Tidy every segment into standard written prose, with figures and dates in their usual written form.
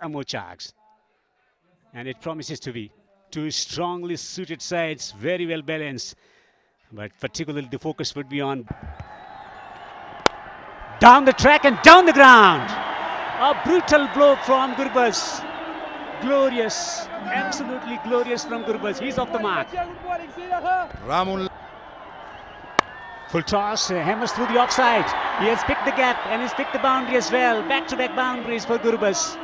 Amochags. And it promises to be two strongly suited sides, very well balanced. But particularly the focus would be on down the track and down the ground. A brutal blow from Gurbaz. Glorious, absolutely glorious from Gurbaz. He's off the mark. Ramul. Full toss, hammers through the offside. He has picked the gap and he's picked the boundary as well. Back-to-back boundaries for Gurbaz.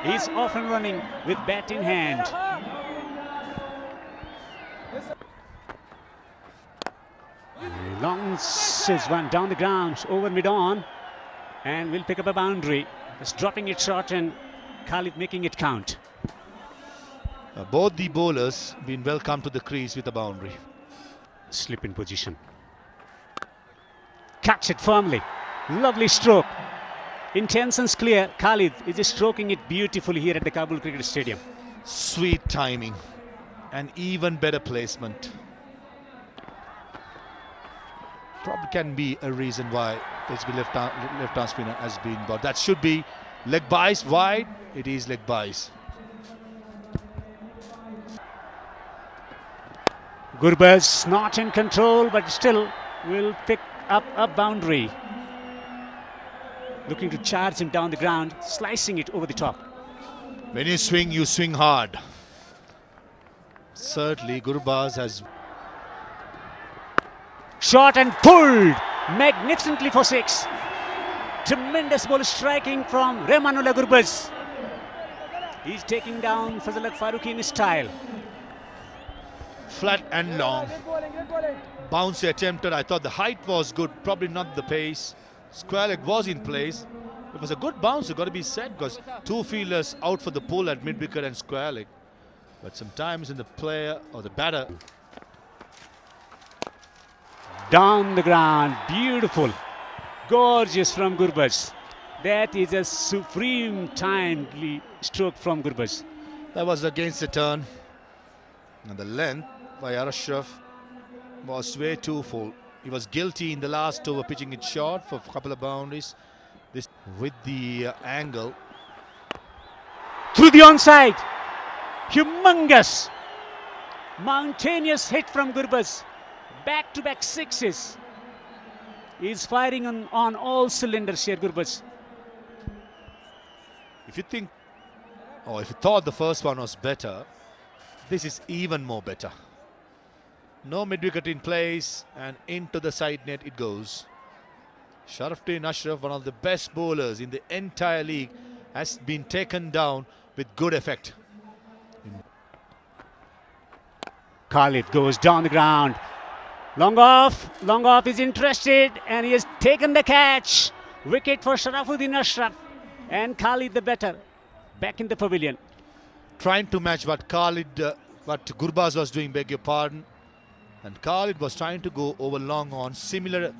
He's off and running with bat in hand. Launches one down the ground over mid-on and will pick up a boundary. Just dropping it short and Khalid making it count. Both the bowlers been welcome to the crease with a boundary. Slip in position. Catch it firmly. Lovely stroke. Intentions clear. Khalid is just stroking it beautifully here at the Kabul Cricket Stadium. Sweet timing and even better placement. Probably can be a reason why HB left-arm spinner has been bowled. That should be leg bias wide. It is leg bias. Gurbaz not in control, but still will pick up a boundary. Looking to charge him down the ground, slicing it over the top. When you swing hard. Certainly Gurbaz has... Shot and pulled magnificently for six. Tremendous ball striking from Rahmanullah Gurbaz. He's taking down Fazal Haq Farooqi in style. Flat and long. Bounce attempted. I thought the height was good, probably not the pace. Square leg was in place. It was a good bounce, it got to be said, because two fielders out for the pull at mid wicket and square leg. But sometimes in the player or the batter. Down the ground, beautiful, gorgeous from Gurbaz. That is a supreme timely stroke from Gurbaz. That was against the turn. And the length by Ashraf was way too full. He was guilty in the last over, pitching it short for a couple of boundaries. This with the angle. Through the onside. Humongous, mountainous hit from Gurbaz. Back-to-back sixes. He's firing on all cylinders here, Gurbaz. If you think, or if you thought the first one was better, this is even more better. No mid-wicket in place and into the side net it goes. Sharafuddin Ashraf, one of the best bowlers in the entire league, has been taken down with good effect. Khalid goes down the ground. Long off is interested and he has taken the catch. Wicket for Sharafuddin Ashraf and Khalid the batter back in the pavilion. Trying to match what Gurbaz was doing, beg your pardon. And Khalid was trying to go over long on, similar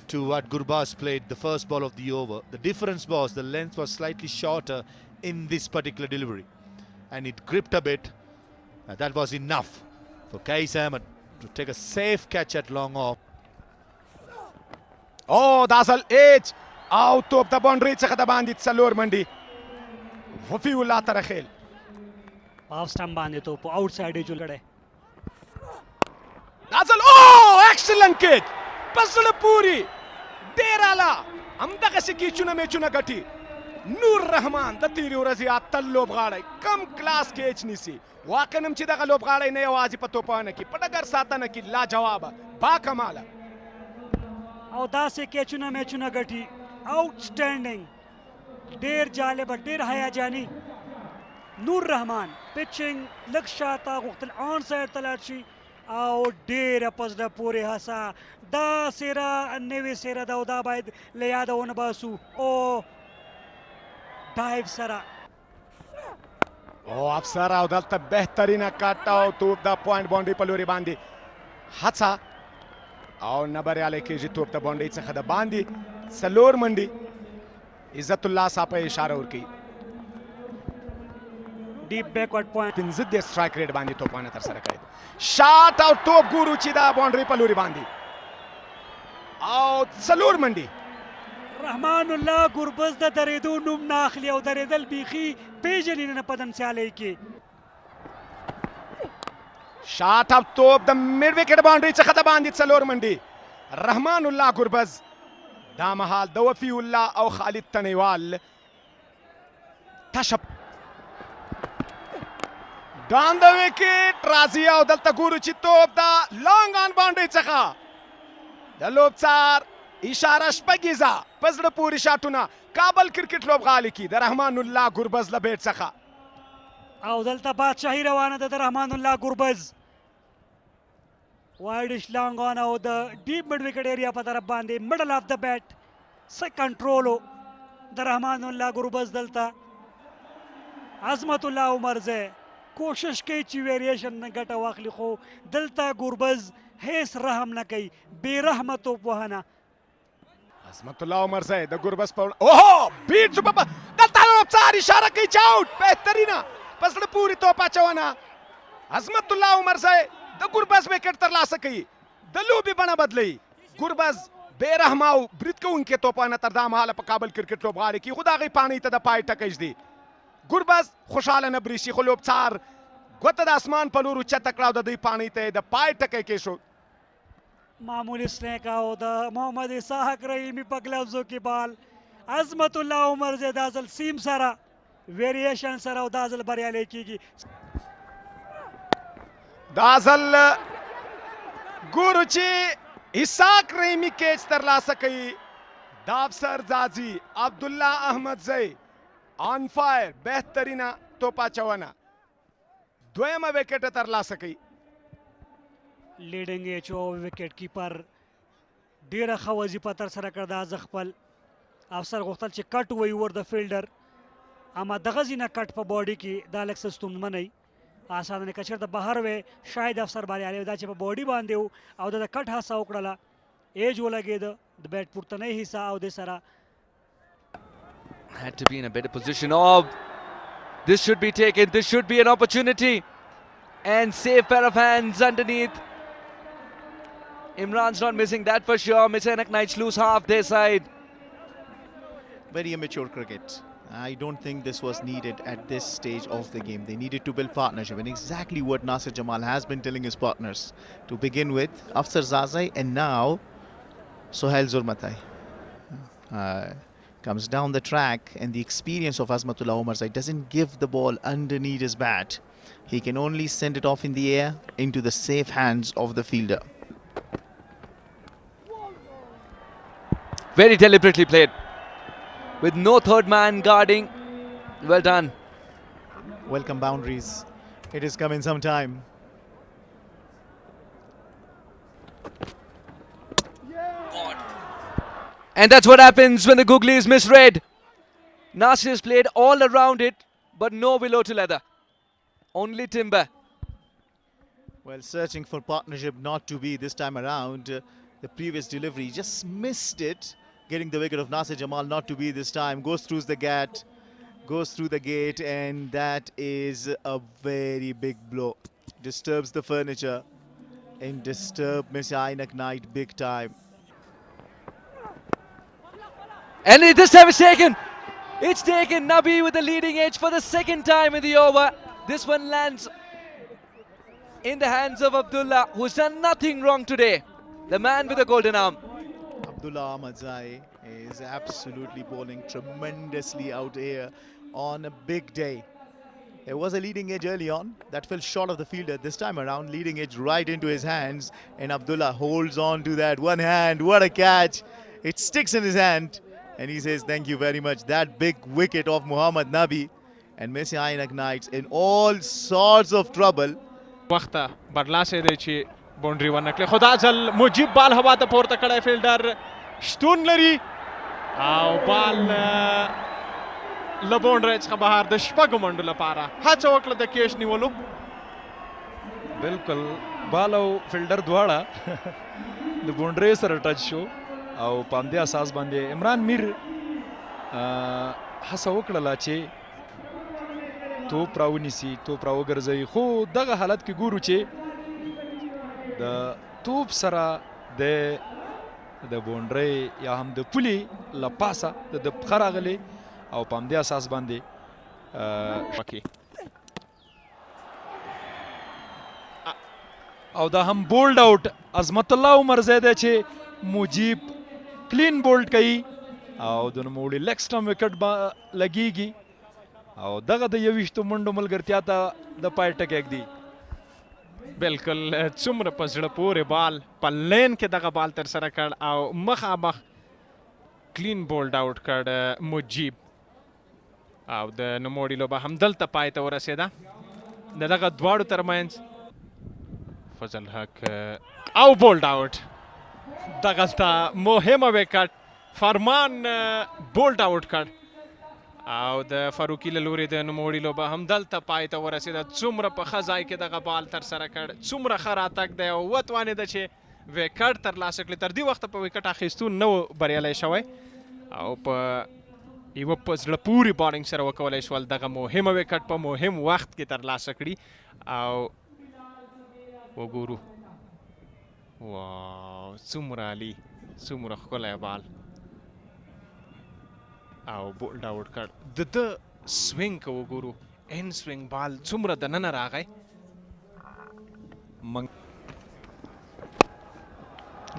to what Gurbaz played the first ball of the over. The difference was the length was slightly shorter in this particular delivery. And it gripped a bit. And that was enough for Qais Ahmed to take a safe catch at long off. Oh, Dasal H. Out of the boundary. Tsaka bandit sa lower mandi. Wafiullah tarakhel. Off stump bande to outside edge ulgade. Dasal, oh, excellent catch. Pasula puri. Derala. Amda kasi kichuna mechuna gati. Nur Rahman the tiri urazi atallo bgadai. Kam class catch nisi. Wakanam chida ka lob gadai ne awazi patopana ki. Patagar satana ki la jawaba. Ba kamala. Audase kechuna mechuna gati. Outstanding. Der jaleba der hayajani. Nur Rahman pitching lakshata guqtal onside talarchi. Au der pasda pure hasa. Da sera neve sera da uda baid le yada on basu. Oh dive sara. Oh, Afsara udalta behtarina katta to the point boundary paluri bandi. Hatsa. Au nabare ale keji to the boundary tsaka da bandi. Salor mandi. Izzatullah sapa ishara urki. Deep backward point. Pinzid de strike rate bandi to pana tar sara kai. Shot out top guru chida boundary paluri bandi. Out salur mandi. رحمان الله ګربز د درېدو نوم نه اخلي او درېدل بیخي پیژني نه په دم سیالۍ کې. شاټ اپ توپ د میډ وکټ باونډري څخه د باندې څلور منډي. رحمان الله ګربز دا مهال د وفي الله او خالد تنیوال تشپ ډان د وکټ راځي او دلته ګورو چې توپ د لانګ آن باونډري څخه د لوبڅار اشاره شپږیزه په زړه پورې شاټونه کابل کرکټ لوبغالي کې د رحمان الله ګربز له بیټ څخه او دلته بادشاهي روانه ده د رحمان الله ګربز. وایډ لانګ آن او د ډیپ مډ وکټ ایریا په طرف باندې مډل اف د بیټ څه کنټرول د رحمان الله ګربز. دلته عظمت الله عمرزی کوشش کوي چې ویریشن نه ګټه واخلي خو دلته ګربز هیڅ رحم نه کوي، بې رحمه توپ وهنه. عظمت الله عمرزی د ګربز په اوهو بیټ شو دلته لوبڅار اشاره کوي چې اوټ بهترینه په زړه پورې توپ اچونه. عظمت الله عمرزی د ګربز وکټ ترلاسه کوي، د لوبې بڼه بدلوي. ګربز بې رحمه او برید کوونکي توپانه تر دا مهاله په کابل کرکټ لوبغالي کې خو د هغې پاڼۍ ته د پای ټکی ږدي. ګربز خوشحاله نه برېښي خو لوبڅار ګوته د اسمان په لور اوچته کړه او د دوی پاڼۍ ته یې د پای ټکی کېښود. معمولی سنیک او د محمد اسحاق رحیمي په ګلوزو کې بال. عظمت الله عمرزی دا ځل سیم سره ویریشن سره او دا ځل بریالی کیږي. دا ځل ګورو چې اسحاق رحیمي کیچ ترلاسه کوي. دا افسر ځاځي عبدالله احمدزی آن فایر بهترینه توپ اچونه دویمه وکټ ترلاسه کوي. لیډنګ ایچ او وکټ کیپر ډیره ښه وظیفه ترسره کړه. دا ځل خپل افسر غوښتل چې کټ ووایي ور د فیلډر، اما دغه ځینه کټ په باډي کې دا لږ څه ستونزمن وي. اسانه که چېرته بهر وی شاید افسر بریالی وي، دا چې په باډي باندې و او د کټ هڅه وکړله، ایج ولګېده د بیټ پورتنۍ حصه او د سره had to be in a better position. Oh, this should be taken. This should be an opportunity. And safe pair of hands underneath. Imran's not missing that for sure. Messianic Knights lose half their side. Very immature cricket. I don't think this was needed at this stage of the game. They needed to build partnership, and exactly what Nasir Jamal has been telling his partners. To begin with, Afsar Zazai and now Sohail Zurmatai. Comes down the track, and the experience of Azmatullah Omarzai doesn't give the ball underneath his bat. He can only send it off in the air into the safe hands of the fielder. Very deliberately played, with no third man guarding. Well done. Welcome boundaries. It has come in some time. And that's what happens when the googly is misread. Nasir's played all around it, but no willow to leather. Only timber. Well, searching for partnership not to be this time around. The previous delivery just missed it. Getting the wicket of Nasir Jamal not to be this time. Goes through the gate, and that is a very big blow. Disturbs the furniture and disturbs Messianic Knight big time. And this time it's taken. It's taken. Nabi with the leading edge for the second time in the over. This one lands in the hands of Abdullah, who's done nothing wrong today. The man with the golden arm. Abdullah Ahmadzai is absolutely bowling tremendously out here on a big day. There was a leading edge early on that fell short of the fielder. This time around, leading edge right into his hands, and Abdullah holds on to that one hand. What a catch! It sticks in his hand, and he says, "Thank you very much." That big wicket of Muhammad Nabi, and Messianic Knights in all sorts of trouble. وخته برلاسه دی چې باونډري ورنکړي، خو دا ځل مجیب بال هوا ته پورته کړی، فیلډر شتون لري او بال له باونډرۍ څخه بهر د شپږو منډو لپاره هڅه وکړه د کیچ نیولو. بالکل بال او فیلډر دواړه د باونډرۍ سره ټچ شو او په همدې اساس باندې عمران میر هڅه وکړله چې توپ راونیسي، توپ راوګرځوي، خو دغه حالت کې ګورو چې د توپ سره د د بونډري یا هم د پولي له پاسه د پښه راغلی او په همدې اساس باندې او دا هم بولډ آوټ عظمت الله عمر زیده چې مجیب کلین بولډ کوي او د نوموړي لیګ سټم وکټ لګیږي او دغه د 21 منډو ملګرتیا ته د پای ټکی ږدي. بالکل څومره په زړه پورې بال په لین کې دغه بال تر سره کړ او مخامخ کلین بولډ آوټ کړ مجیب او د نوموړي لوبه همدلته پای ته ورسېده. د دغه دواړو ترمنځ فضل حق او بولډ آوټ دغلته مهمه وکټ فرمان بولډ آوټ کړ او د فاروقي له لورې د نوموړي لوبه همدلته پای ته ورسېده. څومره په ښه ځای کې دغه بال ترسره کړ، څومره ښه راتګ دی او وتوانېده چې وکټ ترلاسه کړي. تر دې وخته په وکټ اخیستون نه و بریالی شوی او په یوه په زړه پورې بالینګ سره وکولی شول دغه مهمه وکټ په مهم وخت کې ترلاسه کړي. او وګورو واو څومره عالي، څومره ښکلی بال او بولډ آوټ کړ. د سوینګ که وګورو ان سوینګ بال څومره دننه راغی.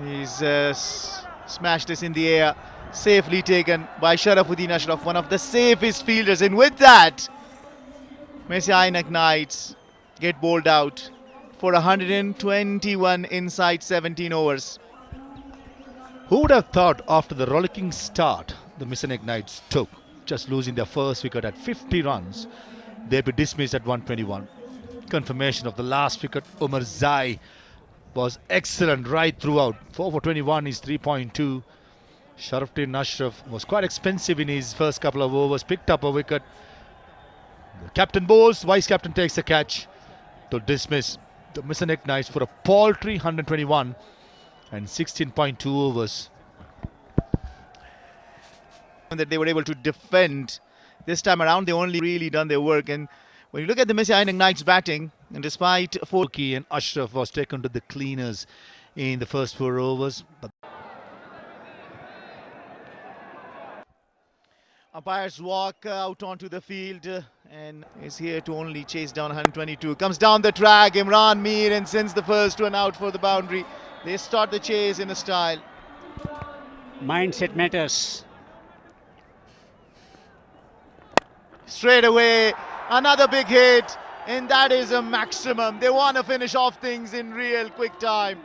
He's smashed this in the air, safely taken by Sharafuddin Ashraf, one of the safest fielders. And with that, Messiah Ainak Knights get bowled out for 121 inside 17 overs. Who would have thought after the rollicking start the Messiah Knights took, just losing their first wicket at 50 runs, they'd be dismissed at 121. Confirmation of the last wicket, Umar Zai was excellent right throughout. 4 for 21 is 3.2. Sharafuddin Ashraf was quite expensive in his first couple of overs, picked up a wicket. The captain bowls, vice captain takes the catch to dismiss the Messiah Knights for a paltry 121 and 16.2 overs. That they were able to defend this time around. They only really done their work. And when you look at the Messiah Ainak Knights batting, and despite Fouki and Ashraf was taken to the cleaners in the first 4 overs. But umpires walk out onto the field and is here to only chase down 122. Comes down the track, Imran Mir, and sends the first one out for the boundary. They start the chase in a style. Mindset matters. Straight away, another big hit, and that is a maximum. They want to finish off things in real quick time.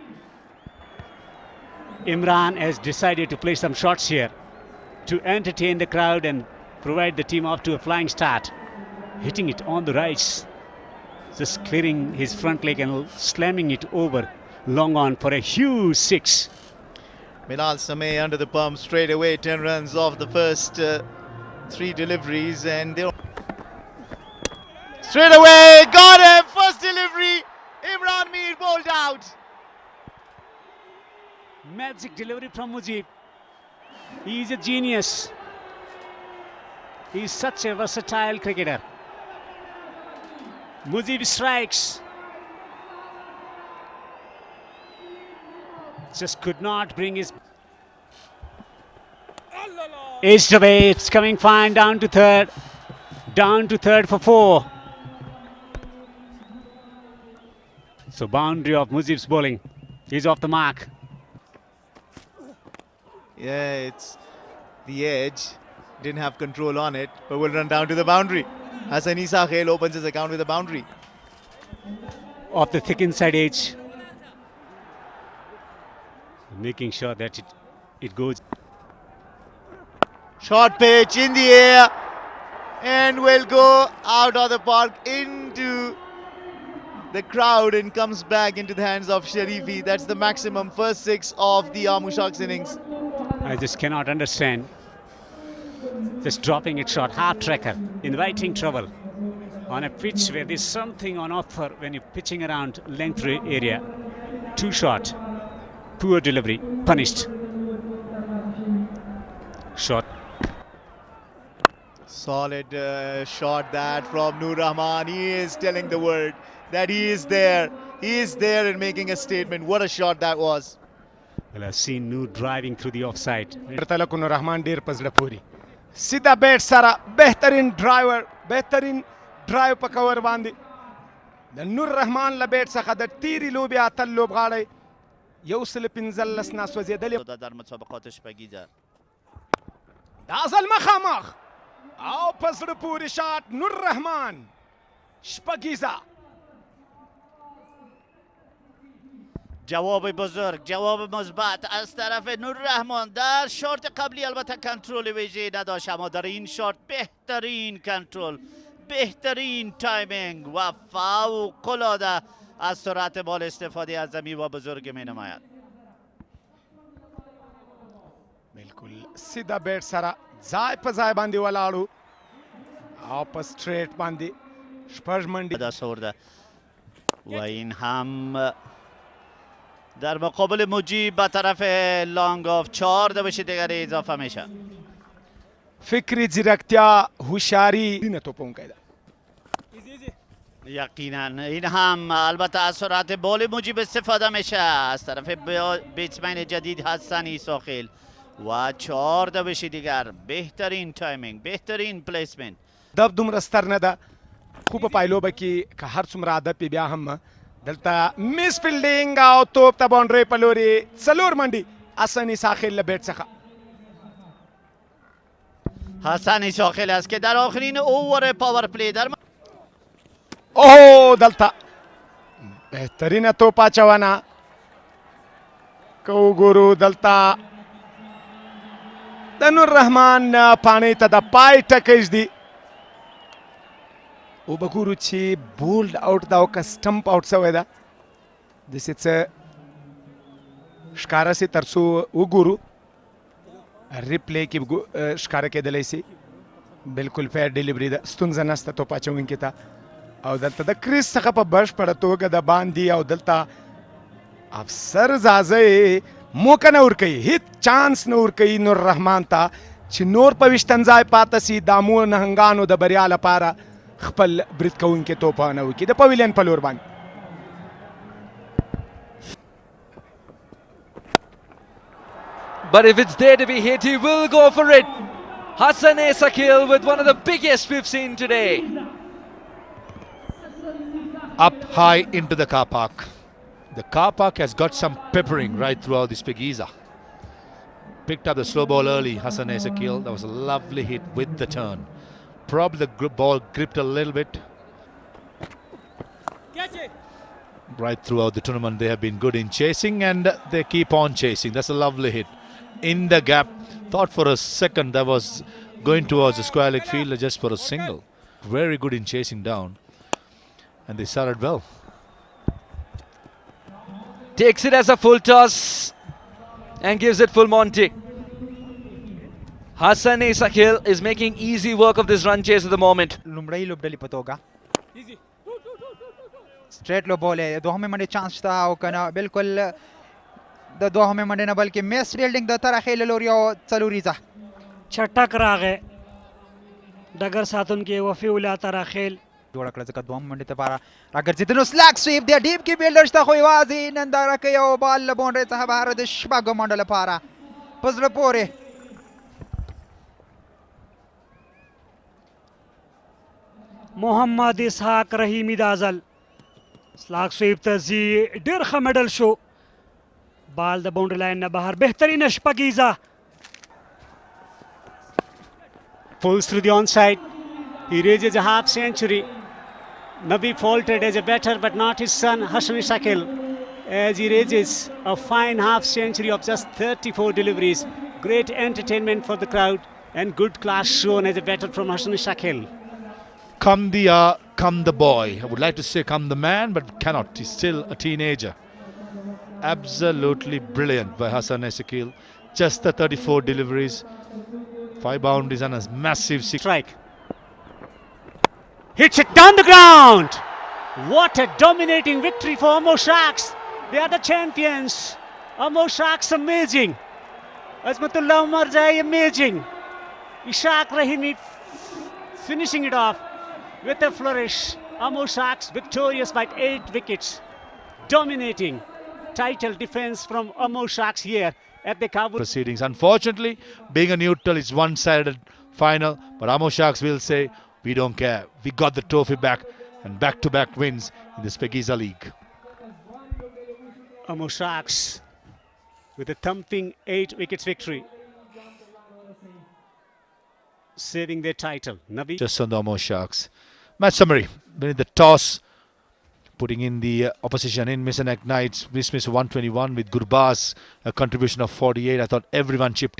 Imran has decided to play some shots here to entertain the crowd and provide the team off to a flying start. Hitting it on the rights, just clearing his front leg and slamming it over long on for a huge 6. Milal Samay under the pump straight away, 10 runs off the first 3 deliveries, and they straight away got him. First delivery, Imran Mir bowled out. Magic delivery from Mujib. He is a genius. He is such a versatile cricketer. Mujib strikes. Just could not bring his edged away. It's coming fine down to third. Down to third for 4. So boundary of Mujib's bowling. He's off the mark. Yeah, it's the edge. Didn't have control on it, but will run down to the boundary. Hassan Isa Khail opens his account with a boundary. Off the thick inside edge. Making sure that it goes. Short pitch in the air and will go out of the park into the crowd and comes back into the hands of Sharifi. That's the maximum first 6 of the Amushak's innings. I just cannot understand. Just dropping it short, half tracker, inviting trouble on a pitch where there's something on offer when you're pitching around length area. Too short, poor delivery, punished. Short. Solid shot that from Noor Rahman. He is telling the world that he is there. He is there and making a statement. What a shot that was. Well, I've seen Noor driving through the offside. तलकुन Rahman ډیر پزړه پوری سیده بیټ سره بهترین ډرایو په کور باندې د نور رحمان له بیټ څخه د تیری لوبې اتل لوبغاړی 115 نه سوځېدلې در مسابقات شپږیزه دا ځل مخامخ او په زړه پورې شاټ نور رحمان شپږیزه جواب بزرگ، جواب مثبت از طرف نور رحمان. در شارت قبلی البته کنترل ویژه نداشت، اما در این شارت بهترین کنترل، بهترین تایمینگ و فوق‌العاده از سرعت بال استفاده از زمین و بزرگ می نماید. بالکل سیده بیټ سره ځای په ځای باندې ولاړو او په سټریټ باندې شپږ منډې دست آورده و این هم در مقابل مجیب به طرف لانگاف 4 دوش دیگر اضافه میشه. فکری ځیرکتیا هوشیاری نه توپونکی ده یقینا این هم البته از سرعت بال مجیب استفاده میشه از طرف بیتسمن جدید حسن ایساخیل و 4 دوش دیگر. بهترین تایمینگ، بهترین پلیسمنت. دب دومره ستر نه ده خو په پایلوبه کې که هر څومره عادت پې بیا هم دلته میس فیلډینګ او توپ ته باونډرۍ په لوري 4 منډې حسن ایساخیل له بیټ څخه حسن ایساخیل است که در آخرین اوور پاور پلی در اوه دلته بهترینه توپ اچونه که وګورو دلته د نور رحمان پاڼۍ ته د پای ټکیز دی وبګورو چې بولډ آوټ دا او که سټمپ آوټ شوی ده داسې څه ښکاره سي تر څو وګورو ریپلی کې ښکاره کېدلی سي بلکل فیر ډیلیوري ده ستونزه نشته توپ اچوونکي ته او دلته د کریس څخه په بشپړه توګه د باندې او دلته افسر زازه موقع نه ورکوي هیڅ چانس نه ورکوي نور رحمان ته چې نور په ویشتن ځای پاته سي د امو نهنګانو د بریا لپاره خپل برید کوونکي توپانه وکړي د پویلین په لور باندې But if it's there to be hit, he will go for it. Hassan Esakil with one of the biggest we've seen today. Up high into the car park. The car park has got some peppering right throughout this Pegiza. Picked up the slow ball early, Hassan Esakil. That was a lovely hit with the turn. Probably the ball gripped a little bit. Right throughout the tournament, they have been good in chasing and they keep on chasing. That's a lovely hit. In the gap, thought for a second that was going towards the square leg fielder just for a single. Very good in chasing down. And they started well. Takes it as a full toss and gives it full Monty. Hassan Esakil is making easy work of this run chase at the moment. لومړی لوبډلې په توګه سټریټ لو بول یې دوهمې منډې چانس شته او کنه بالکل د دوهمې منډې نه بلکې میس فیلډینګ د طرفې له لوري او څلوریزه چټک راغی ډګر ساتونکي وفي الله تراخیل جوړه کړه ځکه دوهم منډې لپاره راګرځېدنو سلاک سویپ دی ډیپ کې فیلډر شته خو یوازې ننداره کوي او بال له باونډرۍ څخه بهر د شپږو منډو لپاره په زړه پورې محمد اسحاق رحیمي دا ځل سلاک سویپ ته ځي ډېر ښه میډل شو بال د باونډري لاین نه بهر بهترینه شپږیزه Pulls through the onside. He raises a half century. Nabi faltered as a batter, but not his son Hassan Esakil, as he raises a fine half century of just 34 deliveries. Great entertainment for the crowd and good class shown as a batter from Hassan Esakil. Come the boy. I would like to say come the man, but cannot. He's still a teenager. Absolutely brilliant by Hassan Esakil. Just the 34 deliveries, 5 boundaries and a massive strike. Hits it down the ground. What a dominating victory for Ammo Sharks. They are the champions. Ammo Sharks amazing. Azmatullah Umarzai amazing. Ishaq Rahimi finishing it off with a flourish. Ammo Sharks victorious by 8 wickets. Dominating. title defense from Ammo Sharks here at the Kabul proceedings. Unfortunately, being a neutral, it's one-sided final. But Ammo Sharks will say, we don't care. We got the trophy back, and back-to-back wins in the Spegiza League. Ammo Sharks with a thumping 8 wickets victory, saving their title. Nabi. Just on the Ammo Sharks. Match summary. Winning the toss, putting in the opposition in. Misanek Knights dismissed 121 with Gurbaz a contribution of 48. I thought everyone chipped in.